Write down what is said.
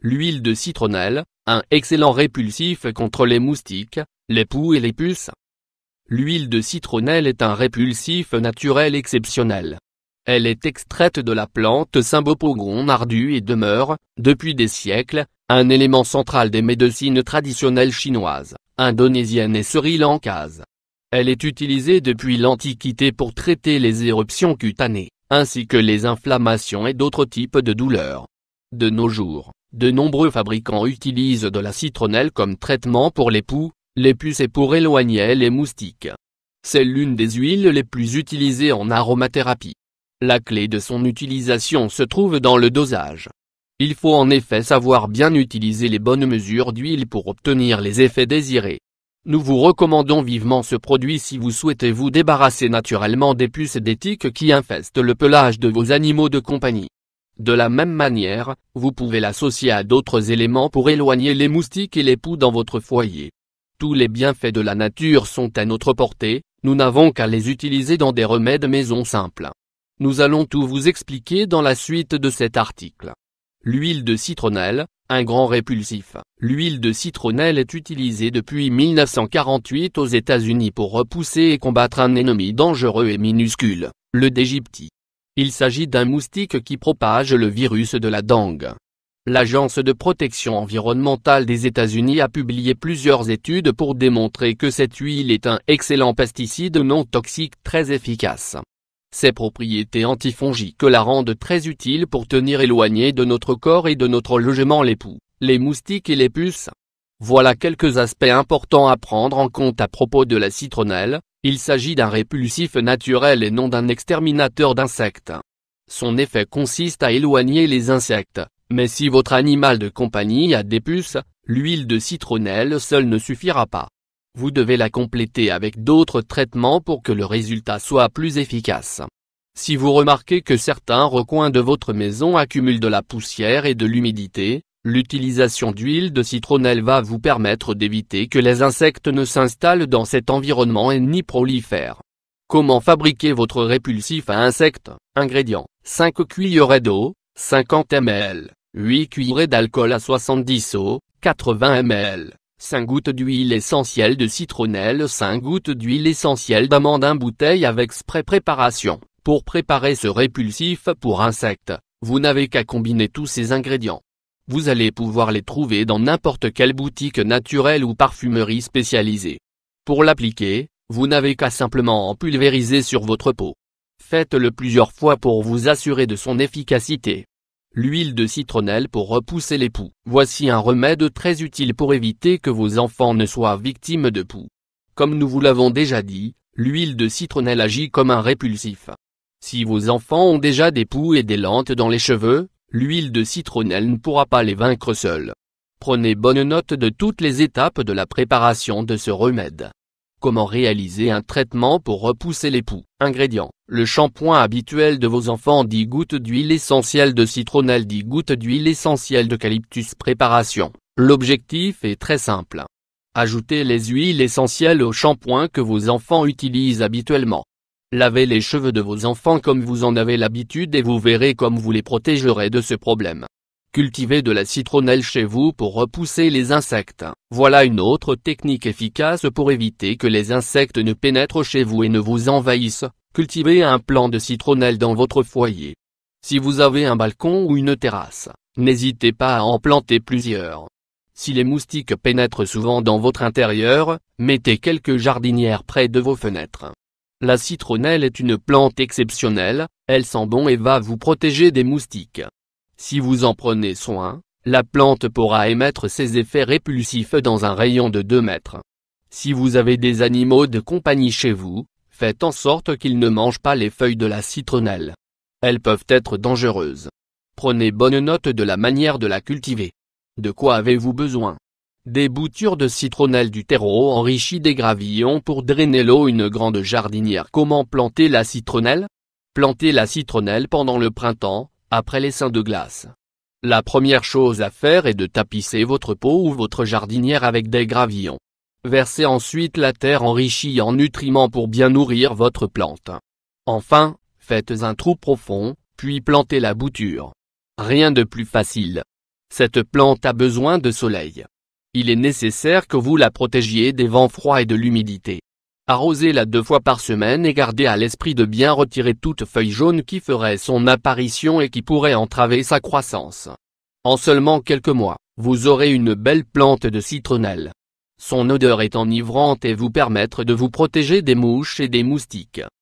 L'huile de citronnelle, un excellent répulsif contre les moustiques, les poux et les puces. L'huile de citronnelle est un répulsif naturel exceptionnel. Elle est extraite de la plante Cymbopogon ardue et demeure, depuis des siècles, un élément central des médecines traditionnelles chinoises, indonésiennes et sri-lankaises. Elle est utilisée depuis l'Antiquité pour traiter les éruptions cutanées, ainsi que les inflammations et d'autres types de douleurs. De nos jours, de nombreux fabricants utilisent de la citronnelle comme traitement pour les poux, les puces et pour éloigner les moustiques. C'est l'une des huiles les plus utilisées en aromathérapie. La clé de son utilisation se trouve dans le dosage. Il faut en effet savoir bien utiliser les bonnes mesures d'huile pour obtenir les effets désirés. Nous vous recommandons vivement ce produit si vous souhaitez vous débarrasser naturellement des puces et des tiques qui infestent le pelage de vos animaux de compagnie. De la même manière, vous pouvez l'associer à d'autres éléments pour éloigner les moustiques et les poux dans votre foyer. Tous les bienfaits de la nature sont à notre portée, nous n'avons qu'à les utiliser dans des remèdes maison simples. Nous allons tout vous expliquer dans la suite de cet article. L'huile de citronnelle, un grand répulsif. L'huile de citronnelle est utilisée depuis 1948 aux États-Unis pour repousser et combattre un ennemi dangereux et minuscule, le dégypti. Il s'agit d'un moustique qui propage le virus de la dengue. L'Agence de protection environnementale des États-Unis a publié plusieurs études pour démontrer que cette huile est un excellent pesticide non toxique très efficace. Ses propriétés antifongiques la rendent très utile pour tenir éloignés de notre corps et de notre logement les poux, les moustiques et les puces. Voilà quelques aspects importants à prendre en compte à propos de la citronnelle. Il s'agit d'un répulsif naturel et non d'un exterminateur d'insectes. Son effet consiste à éloigner les insectes, mais si votre animal de compagnie a des puces, l'huile de citronnelle seule ne suffira pas. Vous devez la compléter avec d'autres traitements pour que le résultat soit plus efficace. Si vous remarquez que certains recoins de votre maison accumulent de la poussière et de l'humidité, l'utilisation d'huile de citronnelle va vous permettre d'éviter que les insectes ne s'installent dans cet environnement et n'y prolifèrent. Comment fabriquer votre répulsif à insectes? Ingrédients: 5 cuillerées d'eau, 50 ml, 8 cuillerées d'alcool à 70 eau, 80 ml. 5 gouttes d'huile essentielle de citronnelle, 5 gouttes d'huile essentielle d'amande, 1 bouteille avec spray préparation. Pour préparer ce répulsif pour insectes, vous n'avez qu'à combiner tous ces ingrédients. Vous allez pouvoir les trouver dans n'importe quelle boutique naturelle ou parfumerie spécialisée. Pour l'appliquer, vous n'avez qu'à simplement en pulvériser sur votre peau. Faites-le plusieurs fois pour vous assurer de son efficacité. L'huile de citronnelle pour repousser les poux. Voici un remède très utile pour éviter que vos enfants ne soient victimes de poux. Comme nous vous l'avons déjà dit, l'huile de citronnelle agit comme un répulsif. Si vos enfants ont déjà des poux et des lentes dans les cheveux, l'huile de citronnelle ne pourra pas les vaincre seule. Prenez bonne note de toutes les étapes de la préparation de ce remède. Comment réaliser un traitement pour repousser les poux? Ingrédients: le shampoing habituel de vos enfants, 10 gouttes d'huile essentielle de citronnelle, 10 gouttes d'huile essentielle d'eucalyptus. Préparation. L'objectif est très simple. Ajoutez les huiles essentielles au shampoing que vos enfants utilisent habituellement. Lavez les cheveux de vos enfants comme vous en avez l'habitude et vous verrez comme vous les protégerez de ce problème. Cultivez de la citronnelle chez vous pour repousser les insectes. Voilà une autre technique efficace pour éviter que les insectes ne pénètrent chez vous et ne vous envahissent. Cultivez un plant de citronnelle dans votre foyer. Si vous avez un balcon ou une terrasse, n'hésitez pas à en planter plusieurs. Si les moustiques pénètrent souvent dans votre intérieur, mettez quelques jardinières près de vos fenêtres. La citronnelle est une plante exceptionnelle, elle sent bon et va vous protéger des moustiques. Si vous en prenez soin, la plante pourra émettre ses effets répulsifs dans un rayon de 2 mètres. Si vous avez des animaux de compagnie chez vous, faites en sorte qu'ils ne mangent pas les feuilles de la citronnelle. Elles peuvent être dangereuses. Prenez bonne note de la manière de la cultiver. De quoi avez-vous besoin? Des boutures de citronnelle, du terreau enrichi, des gravillons pour drainer l'eau, une grande jardinière. Comment planter la citronnelle? Plantez la citronnelle pendant le printemps, après l'essaim de glace. La première chose à faire est de tapisser votre pot ou votre jardinière avec des gravillons. Versez ensuite la terre enrichie en nutriments pour bien nourrir votre plante. Enfin, faites un trou profond, puis plantez la bouture. Rien de plus facile. Cette plante a besoin de soleil. Il est nécessaire que vous la protégiez des vents froids et de l'humidité. Arrosez-la 2 fois par semaine et gardez à l'esprit de bien retirer toute feuille jaune qui ferait son apparition et qui pourrait entraver sa croissance. En seulement quelques mois, vous aurez une belle plante de citronnelle. Son odeur est enivrante et vous permettre de vous protéger des mouches et des moustiques.